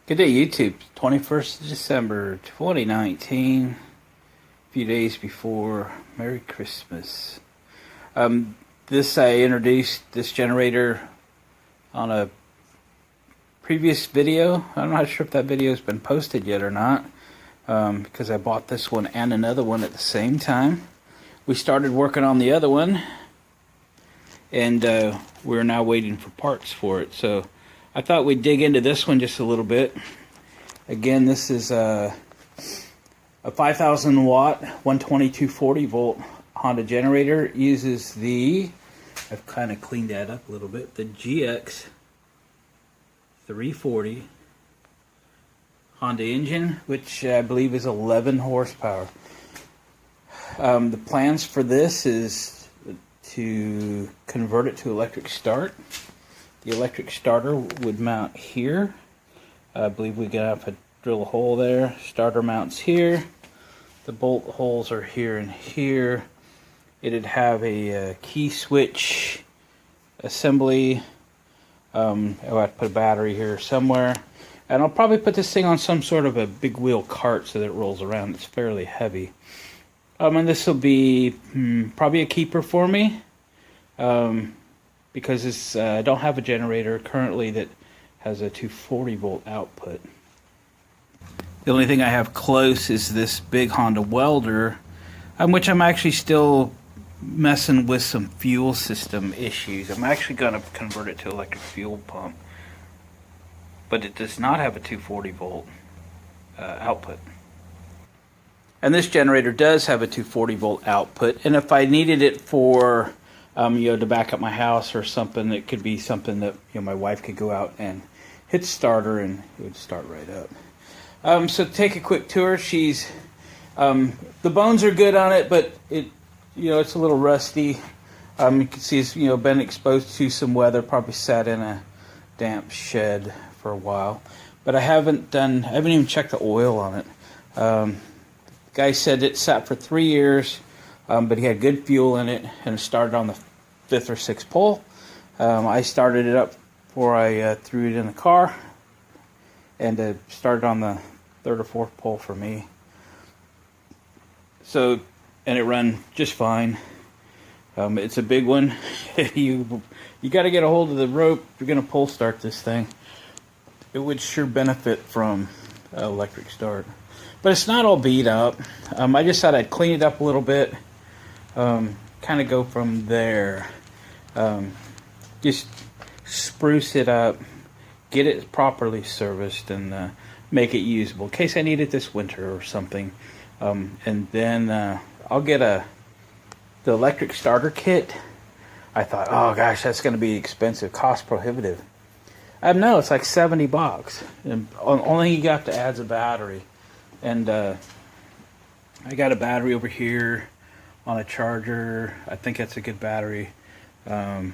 Good day, YouTube. 21st of December 2019. A few days before Merry Christmas. I introduced this generator on a previous video. I'm not sure if that video has been posted yet or not, because I bought this one and another one at the same time. We started working on the other one, and we're now waiting for parts for it. So I thought we'd dig into this one just a little bit. Again, this is a 5,000 watt, 12240 volt Honda generator. It uses the, I've kind of cleaned that up a little bit, the GX340 Honda engine, which I believe is 11 horsepower. The plans for this is to convert it to electric start. The electric starter would mount here. I believe we gotta have to drill a hole there. Starter mounts here. The bolt holes are here and here. It'd have a key switch assembly. I'll have to put a battery here somewhere. And I'll probably put this thing on some sort of a big wheel cart so that it rolls around. It's fairly heavy. And this will be probably a keeper for me. Because I don't have a generator currently that has a 240 volt output. The only thing I have close is this big Honda welder, which I'm actually still messing with some fuel system issues. I'm actually going to convert it to electric fuel pump, but it does not have a 240 volt output. And this generator does have a 240 volt output, and if I needed it for to back up my house or something, it could be something that my wife could go out and hit starter and it would start right up. So take a quick tour. She's the bones are good on it, but it's a little rusty. You can see it's been exposed to some weather, probably sat in a damp shed for a while. But I haven't even checked the oil on it. The guy said it sat for 3 years. But he had good fuel in it, and it started on the 5th or 6th pole. I started it up before I threw it in the car, and it started on the 3rd or 4th pole for me. So, and it ran just fine. It's a big one. you got to get a hold of the rope if you're going to pull start this thing. It would sure benefit from electric start. But it's not all beat up. I just thought I'd clean it up a little bit. Kind of go from there. Just spruce it up, get it properly serviced, and make it usable in case I need it this winter or something. And then I'll get the electric starter kit. I thought, oh gosh, that's going to be expensive, cost prohibitive. No, it's like $70. And only you got to add is a battery. And I got a battery over here on a charger. I think that's a good battery. I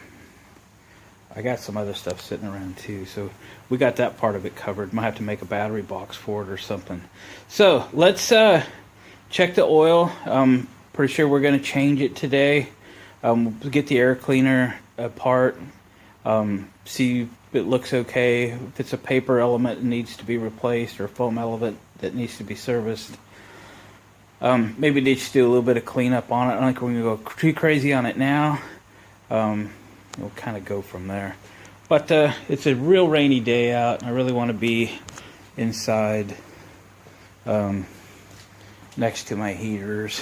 got some other stuff sitting around too, so we got that part of it covered. Might have to make a battery box for it or something. So let's check the oil. Pretty sure we're going to change it today. We'll get the air cleaner apart, see if it looks okay. If it's a paper element that needs to be replaced or a foam element that needs to be serviced. Maybe they just do a little bit of cleanup on it. I don't think we're going to go too crazy on it now. We'll kind of go from there. But it's a real rainy day out. I really want to be inside next to my heaters.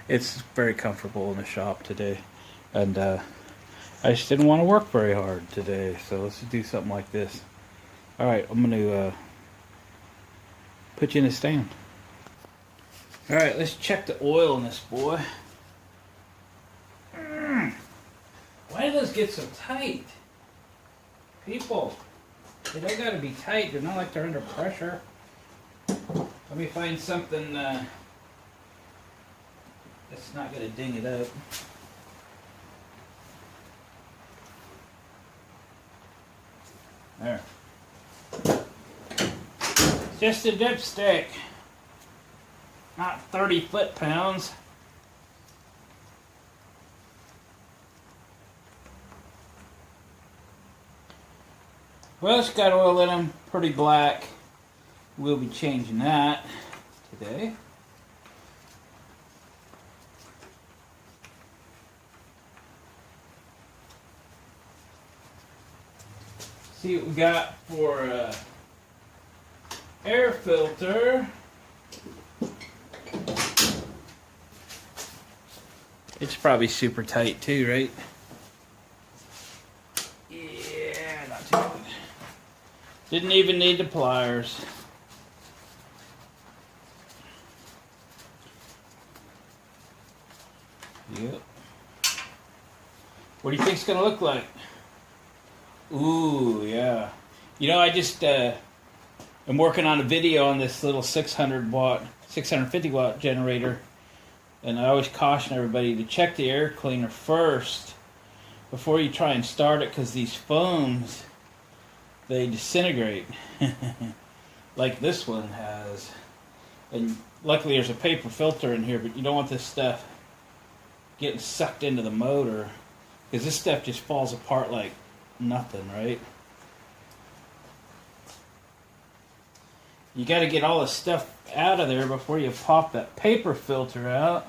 It's very comfortable in the shop today. And I just didn't want to work very hard today. So let's do something like this. Alright, I'm going to put you in a stand. Alright, let's check the oil in this boy. Why do those get so tight? People, they don't gotta be tight. They're not like they're under pressure. Let me find something that's not gonna ding it up. There. It's just a dipstick. Not 30 foot-pounds. Well, it's got oil in them, pretty black. We'll be changing that today. See what we got for air filter. It's probably super tight too, right? Yeah, not too good. Didn't even need the pliers. Yep. What do you think it's gonna look like? Ooh, yeah. You know, I just am working on a video on this little 650 watt generator, and I always caution everybody to check the air cleaner first before you try and start it, because these foams, they disintegrate like this one has. And luckily there's a paper filter in here, but you don't want this stuff getting sucked into the motor, because this stuff just falls apart like nothing, right? You got to get all the stuff out of there before you pop that paper filter out,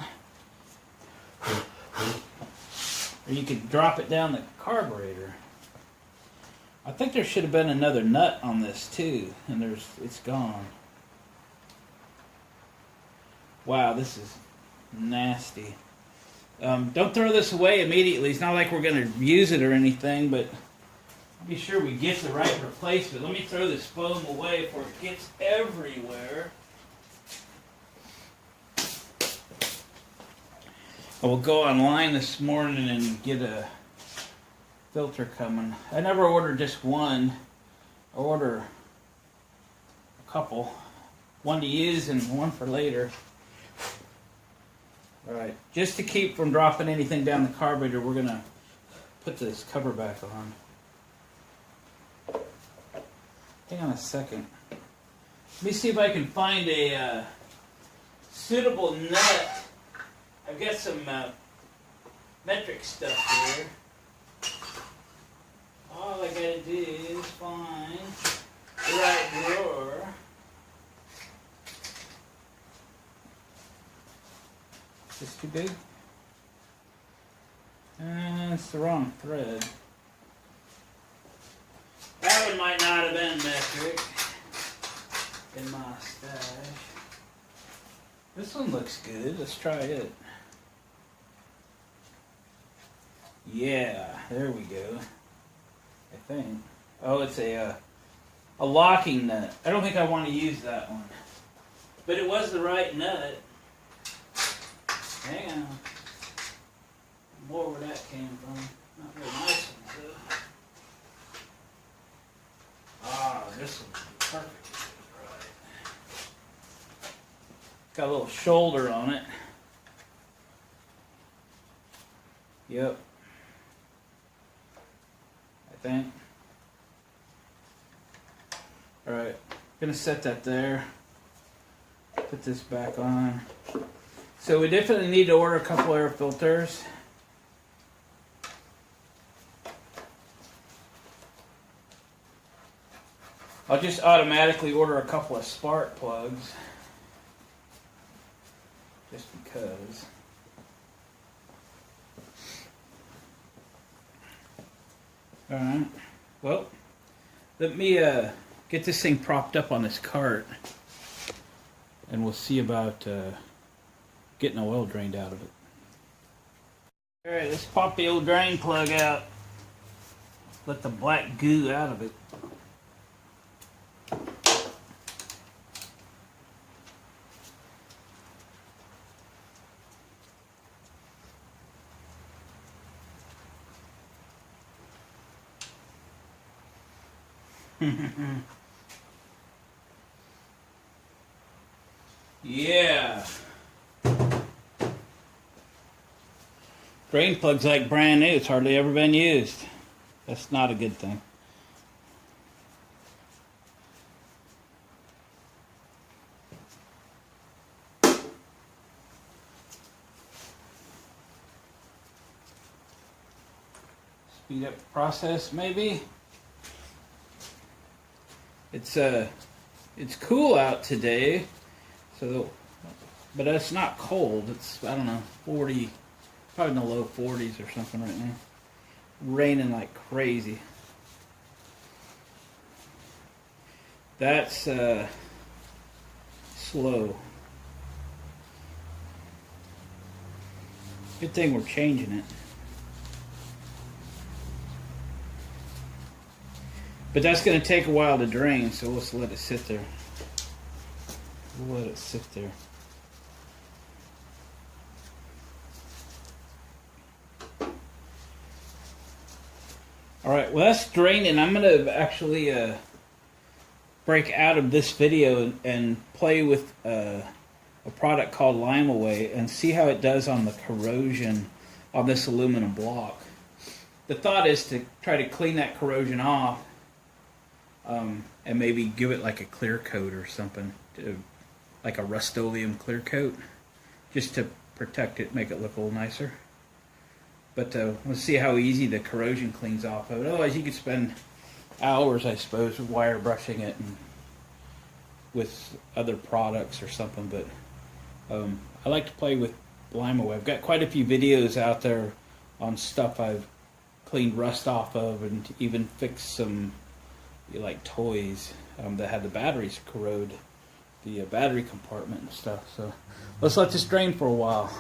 or you could drop it down the carburetor. I think there should have been another nut on this too, and it's gone. Wow, this is nasty. Don't throw this away immediately. It's not like we're going to use it or anything, but be sure we get the right replacement. Let me throw this foam away before it gets everywhere. I will go online this morning and get a filter coming. I never order just one. I order a couple. One to use and one for later. Alright, just to keep from dropping anything down the carburetor, we're going to put this cover back on. Hang on a second. Let me see if I can find a suitable nut. I've got some metric stuff here. All I gotta do is find the right drawer. Is this too big? It's the wrong thread. That one might not have been metric in my stash. This one looks good. Let's try it. Yeah, there we go. I think. Oh, it's a locking nut. I don't think I want to use that one. But it was the right nut. Hang on. More where that came from. Not very nice one, though. Ah, this one's perfect. Right. Got a little shoulder on it. Yep. I think. Alright. Gonna set that there. Put this back on. So we definitely need to order a couple air filters. I'll just automatically order a couple of spark plugs. Just because. Alright. Well, let me get this thing propped up on this cart, and we'll see about getting the oil drained out of it. Alright, let's pop the old drain plug out. Let the black goo out of it. Yeah. Drain plug's like brand new. It's hardly ever been used. That's not a good thing. Speed up the process, maybe. It's cool out today, so but it's not cold. It's, I don't know, 40, probably in the low 40s or something right now. Raining like crazy. That's slow. Good thing we're changing it. But that's going to take a while to drain, so let's let it sit there. We'll let it sit there. Alright, well that's draining. I'm going to actually break out of this video and play with a product called Lime Away and see how it does on the corrosion on this aluminum block. The thought is to try to clean that corrosion off and maybe give it like a clear coat or something, like a Rust-Oleum clear coat, just to protect it, make it look a little nicer. But let's see how easy the corrosion cleans off of it. Otherwise you could spend hours, I suppose, wire brushing it and with other products or something. But I like to play with Lime Away. I've got quite a few videos out there on stuff I've cleaned rust off of, and even fixed some like toys that had the batteries corrode, the battery compartment and stuff. So let's let this drain for a while.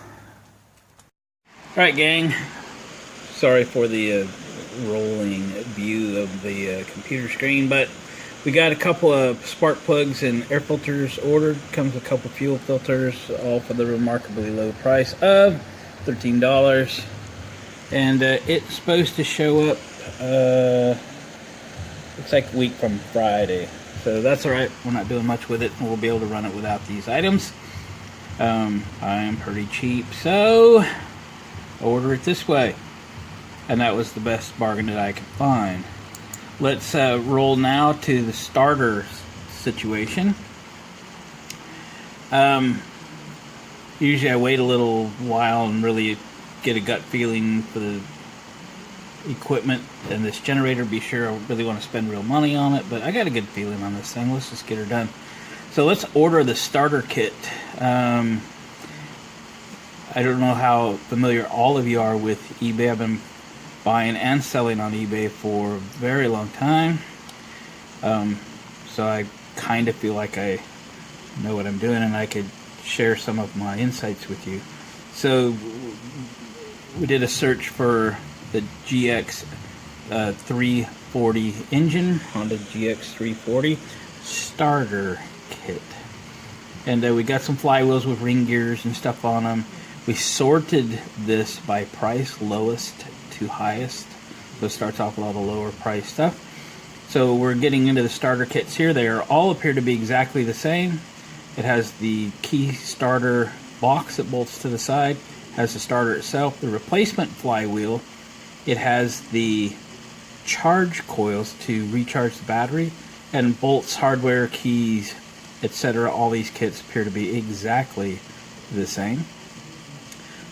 Alright gang, sorry for the rolling view of the computer screen, but we got a couple of spark plugs and air filters ordered. Comes with a couple fuel filters, all for the remarkably low price of $13. And it's supposed to show up, looks like a week from Friday. So that's alright, we're not doing much with it, and we'll be able to run it without these items. I am pretty cheap, so order it this way. And that was the best bargain that I could find. Let's roll now to the starter situation. Usually I wait a little while and really get a gut feeling for the equipment and this generator. Be sure I really want to spend real money on it, but I got a good feeling on this thing. Let's just get her done. So let's order the starter kit. I don't know how familiar all of you are with eBay. I've been buying and selling on eBay for a very long time. So I kind of feel like I know what I'm doing, and I could share some of my insights with you. So we did a search for the GX 340 engine, Honda GX 340 starter kit. And we got some flywheels with ring gears and stuff on them. We sorted this by price, lowest to highest. So it starts off with all the lower price stuff. So we're getting into the starter kits here. They all appear to be exactly the same. It has the key starter box that bolts to the side, has the starter itself, the replacement flywheel. It has the charge coils to recharge the battery, and bolts, hardware, keys, etc. All these kits appear to be exactly the same.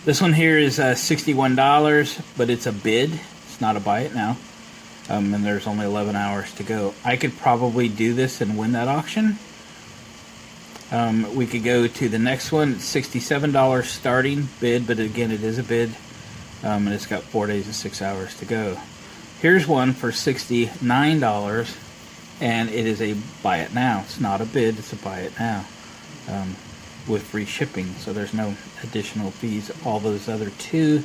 This one here is $61, but it's a bid. It's not a buy it now. And there's only 11 hours to go. I could probably do this and win that auction. We could go to the next one. It's $67 starting bid, but again, it is a bid. And it's got 4 days and 6 hours to go. Here's one for $69, and it is a buy it now. It's not a bid, it's a buy it now. With free shipping, so there's no additional fees. All those other two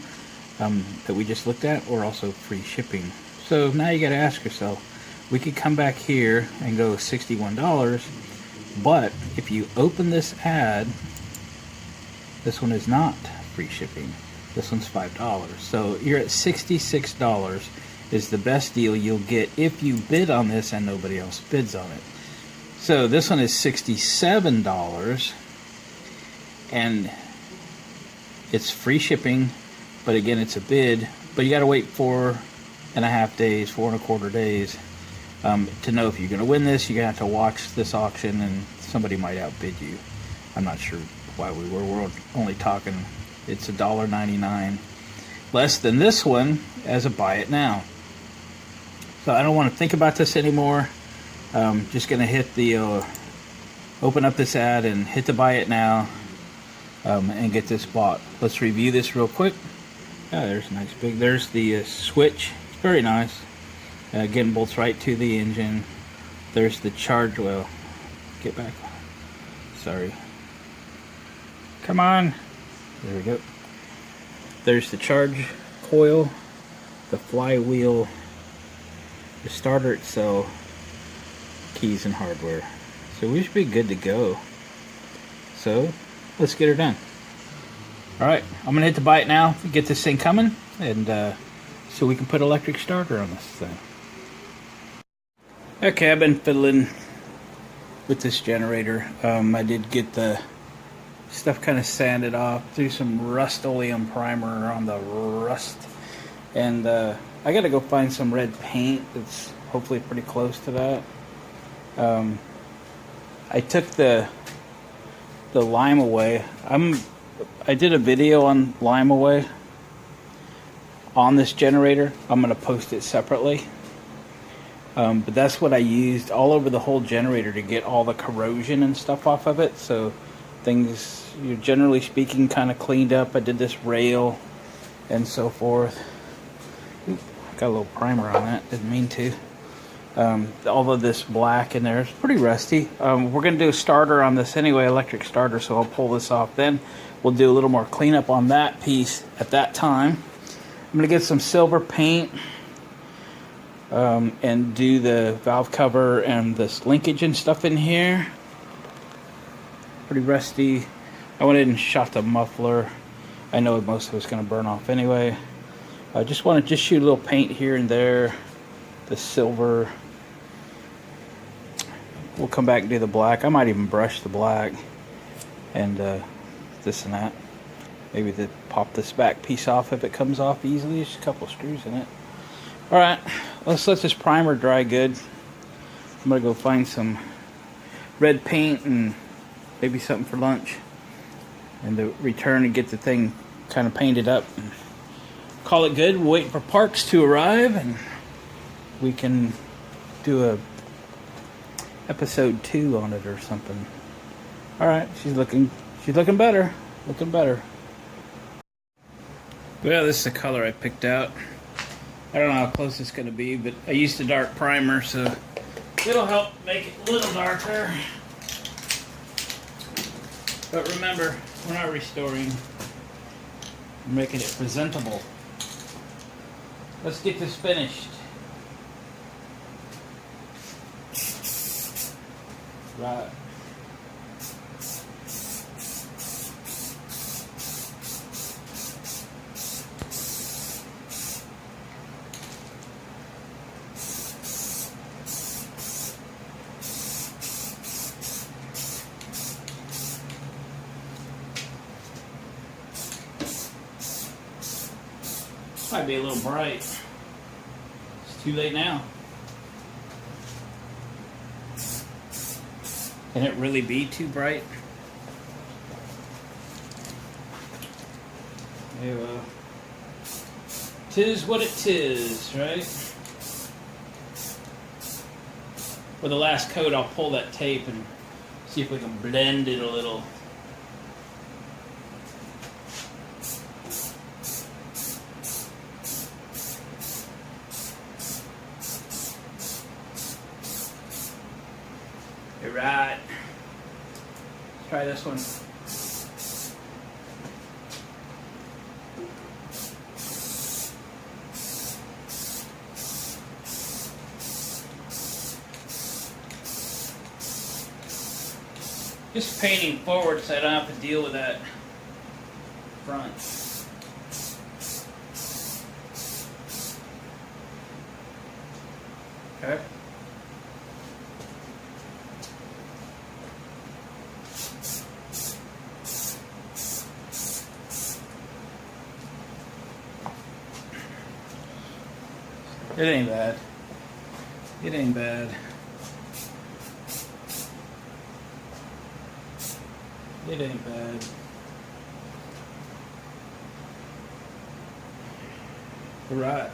that we just looked at were also free shipping. So now you got to ask yourself, we could come back here and go $61, but if you open this ad, this one is not free shipping. This one's $5. So you're at $66 is the best deal you'll get if you bid on this and nobody else bids on it. So this one is $67. And it's free shipping, but again, it's a bid. But you got to wait 4.5 days, 4.25 days to know if you're going to win this. You're going to have to watch this auction, and somebody might outbid you. I'm not sure why we're only talking. It's $1.99 less than this one as a buy it now. So I don't want to think about this anymore. Just gonna hit the open up this ad and hit the buy it now, and get this bought. Let's review this real quick. There's a nice big. There's the switch. It's very nice. Again, bolts right to the engine. There's the charge. Well, get back. Sorry. Come on. There we go. There's the charge coil, the flywheel, the starter itself, keys and hardware. So we should be good to go. So let's get her done. Alright, I'm gonna hit the buy it now, get this thing coming, and so we can put electric starter on this thing. Okay, I've been fiddling with this generator. I did get the stuff kind of sanded off, threw some Rust-Oleum primer on the rust, and I gotta go find some red paint that's hopefully pretty close to that. I took the lime away. I did a video on lime away on this generator. I'm gonna post it separately. But that's what I used all over the whole generator to get all the corrosion and stuff off of it. So things, generally speaking, kind of cleaned up. I did this rail and so forth. Ooh, got a little primer on that, didn't mean to. All of this black in there is pretty rusty. We're going to do a starter on this anyway, electric starter, so I'll pull this off. Then we'll do a little more cleanup on that piece at that time. I'm going to get some silver paint and do the valve cover and this linkage and stuff in here. Pretty rusty. I went in and shot the muffler. I know most of it's going to burn off anyway. I just want to shoot a little paint here and there. The silver. We'll come back and do the black. I might even brush the black and this and that. Maybe pop this back piece off if it comes off easily. There's a couple screws in it. Alright, let's let this primer dry good. I'm going to go find some red paint and maybe something for lunch. And to return and get the thing kind of painted up. And call it good. We'll wait for parts to arrive and we can do a episode 2 on it or something. Alright, she's looking better. Looking better. Well, this is the color I picked out. I don't know how close it's going to be, but I used a dark primer, so it'll help make it a little darker. But remember, we're not restoring. We're making it presentable. Let's get this finished. Right. Might be a little bright. It's too late now. Can it really be too bright? Yeah, well, 'tis what it tis, right? For the last coat, I'll pull that tape and see if we can blend it a little. You're right. Let's try this one. Just painting forward so I don't have to deal with that front. Okay. It ain't bad. It ain't bad. It ain't bad. All right.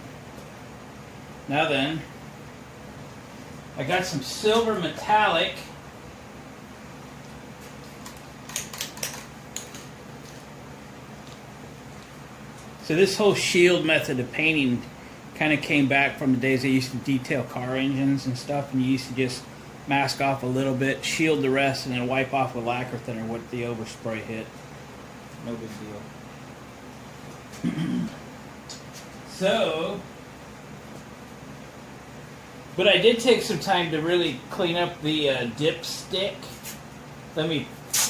Now then, I got some silver metallic. So this whole shield method of painting kind of came back from the days I used to detail car engines and stuff, and you used to just mask off a little bit, shield the rest, and then wipe off with lacquer thinner what the overspray hit. No big deal. So, but I did take some time to really clean up the dipstick. Let me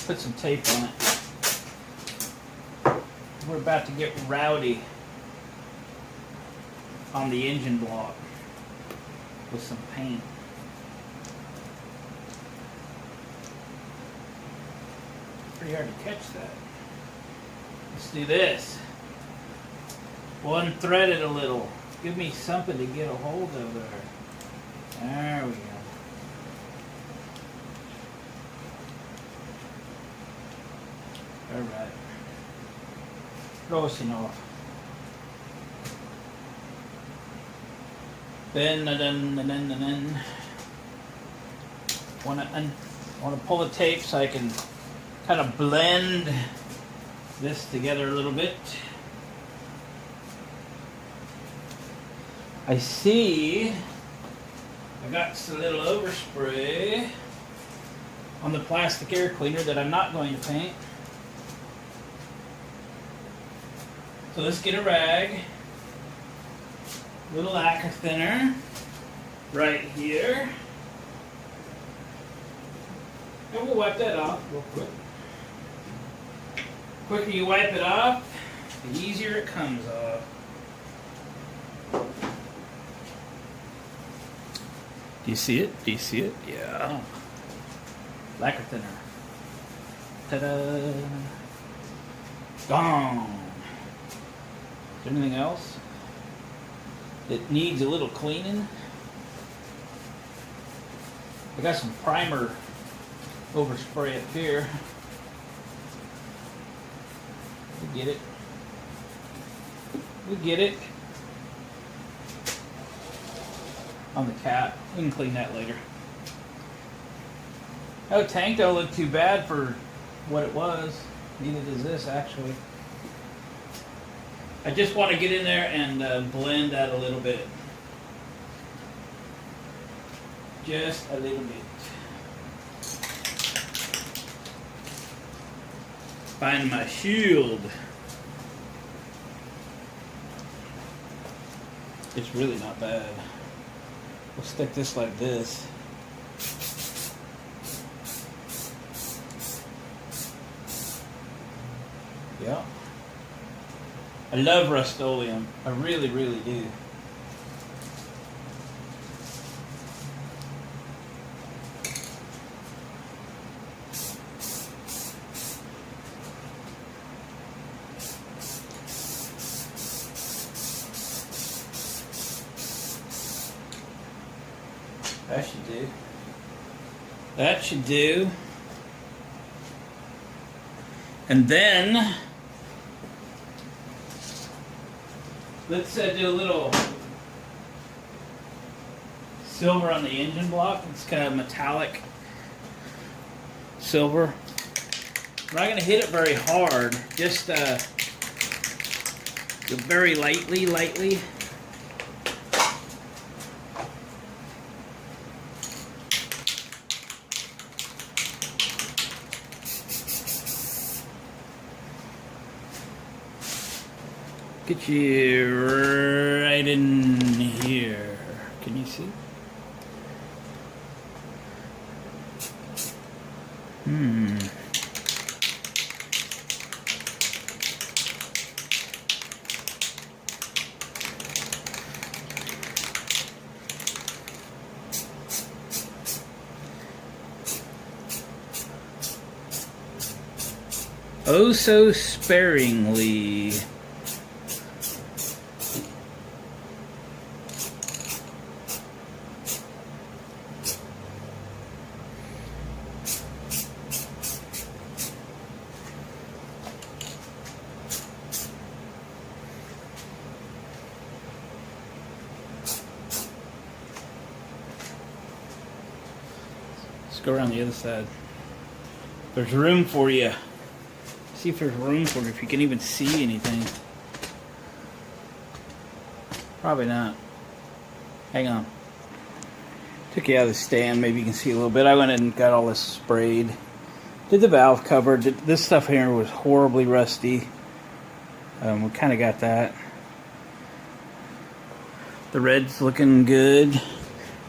put some tape on it. We're about to get rowdy on the engine block with some paint. Pretty hard to catch that. Let's do this. One thread it a little. Give me something to get a hold of there. There we go. All right. Close enough. Then. Want to pull the tape so I can kind of blend this together a little bit. I see I got some little overspray on the plastic air cleaner that I'm not going to paint. So let's get a rag, little lacquer thinner right here, and we'll wipe that off real quick. The quicker you wipe it off, the easier it comes off. Do you see it? Do you see it? Yeah. Lacquer thinner. Ta-da! Gone. Is there anything else that needs a little cleaning? I got some primer overspray up here. We get it. We get it. On the cap. We can clean that later. Oh, tank don't look too bad for what it was. Neither does this, actually. I just want to get in there and blend that a little bit. Just a little bit. Find my shield. It's really not bad. We'll stick this like this. Yeah. I love Rust-Oleum. I really, really do. That should do. That should do. And then let's do a little silver on the engine block. It's kind of metallic silver. I'm not going to hit it very hard, just very lightly. Get you right in here. Can you see? Oh, so sparingly. Let's go around the other side. There's room for you. See if there's room for you, if you can even see anything. Probably not. Hang on. Took you out of the stand, maybe you can see a little bit. I went and got all this sprayed. Did the valve cover. This stuff here was horribly rusty. We kind of got that. The red's looking good.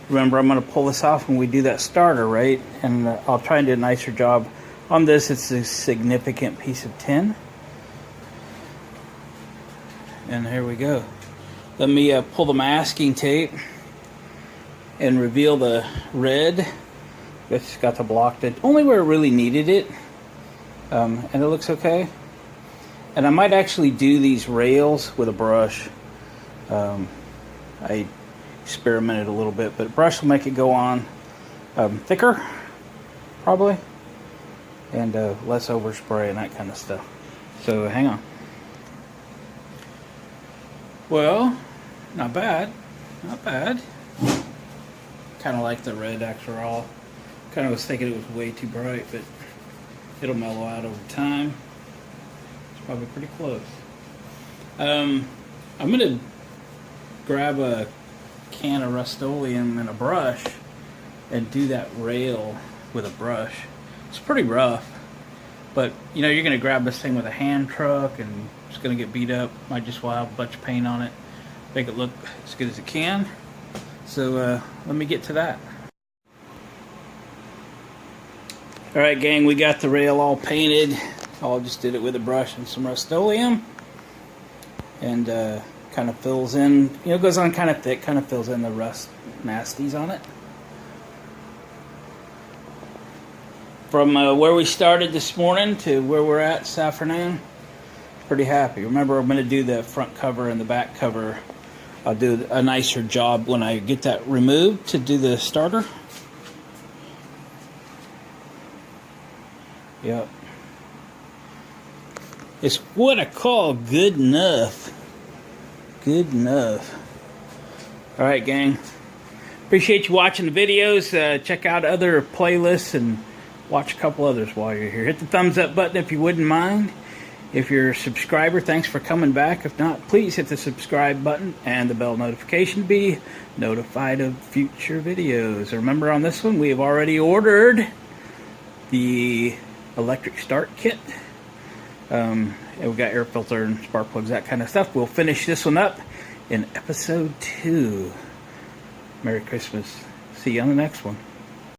Remember, I'm going to pull this off when we do that starter, right? And I'll try and do a nicer job. On this, it's a significant piece of tin. And here we go. Let me pull the masking tape and reveal the red. It's got the block that only where it really needed it. And it looks okay. And I might actually do these rails with a brush. I experimented a little bit, but a brush will make it go on thicker, probably, and less overspray and that kind of stuff. So hang on. Well, not bad, not bad. Kind of like the red after all. Kind of was thinking it was way too bright, but it'll mellow out over time. It's probably pretty close. I'm gonna grab a can of Rust-Oleum and a brush and do that rail with a brush. It's pretty rough, but you know, you're gonna grab this thing with a hand truck and it's gonna get beat up. Might just well have a bunch of paint on it, make it look as good as it can. So let me get to that. Alright gang, we got the rail all painted. I just did it with a brush and some Rust-Oleum, and kind of fills in, you know, it goes on kind of thick, kind of fills in the rust nasties on it. From where we started this morning to where we're at this afternoon, pretty happy. Remember, I'm going to do the front cover and the back cover. I'll do a nicer job when I get that removed to do the starter. Yep. It's what I call good enough. Good enough. Alright gang, appreciate you watching the videos. Check out other playlists and watch a couple others while you're here. Hit the thumbs up button if you wouldn't mind. If you're a subscriber, thanks for coming back. If not, please hit the subscribe button and the bell notification to be notified of future videos. Remember, on this one we have already ordered the electric start kit. And we've got air filter and spark plugs, that kind of stuff. We'll finish this one up in episode 2. Merry Christmas. See you on the next one.